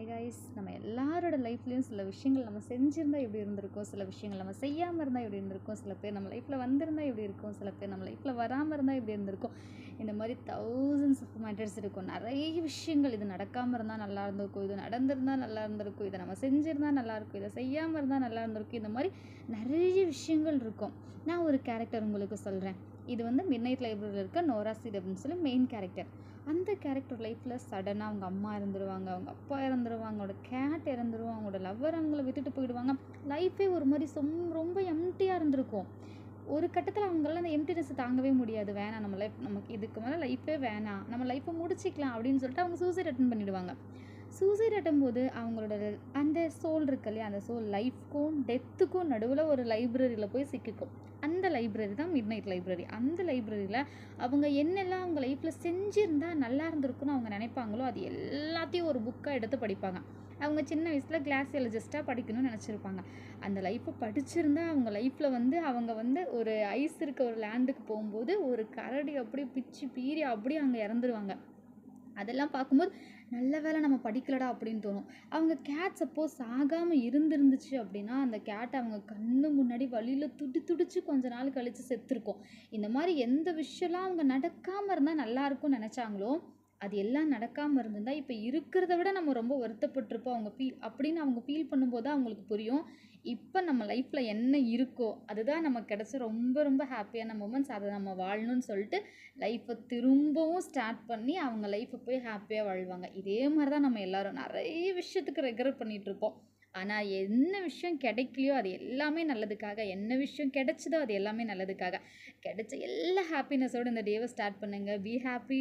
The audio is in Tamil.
ஹாய் காய்ஸ், நம்ம எல்லாரோட லைஃப்லேயும் சில விஷயங்கள் நம்ம செஞ்சுருந்தா எப்படி இருந்திருக்கும், சில விஷயங்கள் நம்ம செய்யாமல் இருந்தால் எப்படி இருந்திருக்கும், சில பேர் நம்ம லைஃப்பில் வந்திருந்தால் எப்படி இருக்கும், சில பேர் நம்ம லைஃப்பில் வராமல் இருந்தால் எப்படி இருந்திருக்கும். இந்த மாதிரி தௌசண்ட்ஸ் ஆஃப் மேட்டர்ஸ் இருக்கும். நிறைய விஷயங்கள் இது நடக்காமல் இருந்தால் நல்லா இருந்திருக்கும், இது நடந்திருந்தால் நல்லா இருந்திருக்கும், இதை நம்ம செஞ்சுருந்தா நல்லாயிருக்கும், இதை செய்யாமல் இருந்தால் நல்லா இருந்திருக்கும். இந்த மாதிரி நிறைய விஷயங்கள் இருக்கும். நான் ஒரு கேரக்டர் உங்களுக்கு சொல்கிறேன். இது வந்து மிட்நைட் லைப்ரரியில் இருக்க நோரா சீட் அப்படின்னு சொல்லி மெயின் கேரக்டர். அந்த கேரக்டர் லைஃப்பில் சடனாக அவங்க அம்மா இறந்துருவாங்க, அவங்க அப்பா இறந்துருவாங்க, அவங்களோட கேட் இறந்துருவாங்க, அவங்களோட லவ்வர் அவங்கள விட்டுட்டு போயிடுவாங்க. லைஃபே ஒரு மாதிரி ரொம்ப எம்டியாக இருந்திருக்கும். ஒரு கட்டத்தில் அவங்களால அந்த எம்டினஸை தாங்கவே முடியாது. வேணாம், நம்ம லைஃப் நமக்கு இதுக்கு மேலே லைஃபே வேணாம், நம்ம லைஃப்பை முடிச்சிக்கலாம் அப்படின்னு சொல்லிட்டு அவங்க சூசைட் அட்டன் பண்ணிவிடுவாங்க. சூசைட் அட்டும்போது அவங்களோட அந்த சோல் இருக்கு இல்லையா, அந்த சோல் லைஃப்க்கும் டெத்துக்கும் நடுவில் ஒரு லைப்ரரியில் போய் சிக்கிக்கும். அந்த லைப்ரரி தான் மிட்நைட் லைப்ரரி. அந்த லைப்ரரியில் அவங்க என்னெல்லாம் அவங்க லைஃப்பில் செஞ்சுருந்தால் நல்லா இருந்திருக்குன்னு அவங்க நினைப்பாங்களோ அது எல்லாத்தையும் ஒரு புக்காக எடுத்து படிப்பாங்க. அவங்க சின்ன வயசில் கிளாசியாலஜிஸ்ட்டாக படிக்கணும்னு நினச்சிருப்பாங்க. அந்த லைஃப்பை படிச்சிருந்தா அவங்க லைஃப்பில் வந்து அவங்க வந்து ஒரு ஐஸ் இருக்க ஒரு லேண்டுக்கு போகும்போது ஒரு கரடி அப்படியே பிச்சு பீறி அப்படியே அங்கே இறந்துருவாங்க. அதெல்லாம் பார்க்கும்போது நல்ல வேளை நம்ம படிக்கலடா அப்படின்னு தோணும். அவங்க கேட் சப்போஸ் ஆகாமல் இருந்துருந்துச்சு அப்படின்னா அந்த கேட் அவங்க கண்ணு முன்னாடி வழியில் துடிச்சு கொஞ்ச நாள் கழித்து செத்துருக்கும். இந்த மாதிரி எந்த விஷயம்லாம் அவங்க நடக்காமல் இருந்தால் நல்லாயிருக்கும்னு நினச்சாங்களோ அது எல்லாம் நடக்காமல் இருந்திருந்தால் இப்போ இருக்கிறத விட நம்ம ரொம்ப வருத்தப்பட்டிருப்போம். அவங்க ஃபீல் பண்ணும்போது தான் அவங்களுக்கு புரியும் இப்போ நம்ம லைஃப்பில் என்ன இருக்கோ அதுதான் நமக்கு கிடச்ச ரொம்ப ஹாப்பியான மூமெண்ட்ஸ். அதை நம்ம வாழணும்னு சொல்லிட்டு லைஃப்பை திரும்பவும் ஸ்டார்ட் பண்ணி அவங்க லைஃப்பை போய் ஹாப்பியாக வாழ்வாங்க. இதே மாதிரி தான் நம்ம எல்லோரும் நிறைய விஷயத்துக்கு ரெக்ரெட் பண்ணிகிட்ருப்போம். ஆனால் என்ன விஷயம் கிடைக்கலையோ அது எல்லாமே நல்லதுக்காக, என்ன விஷயம் கிடைச்சதோ அது எல்லாமே நல்லதுக்காக. கிடைச்ச எல்லா ஹாப்பினஸோடு இந்த டேவை ஸ்டார்ட் பண்ணுங்கள். Be happy.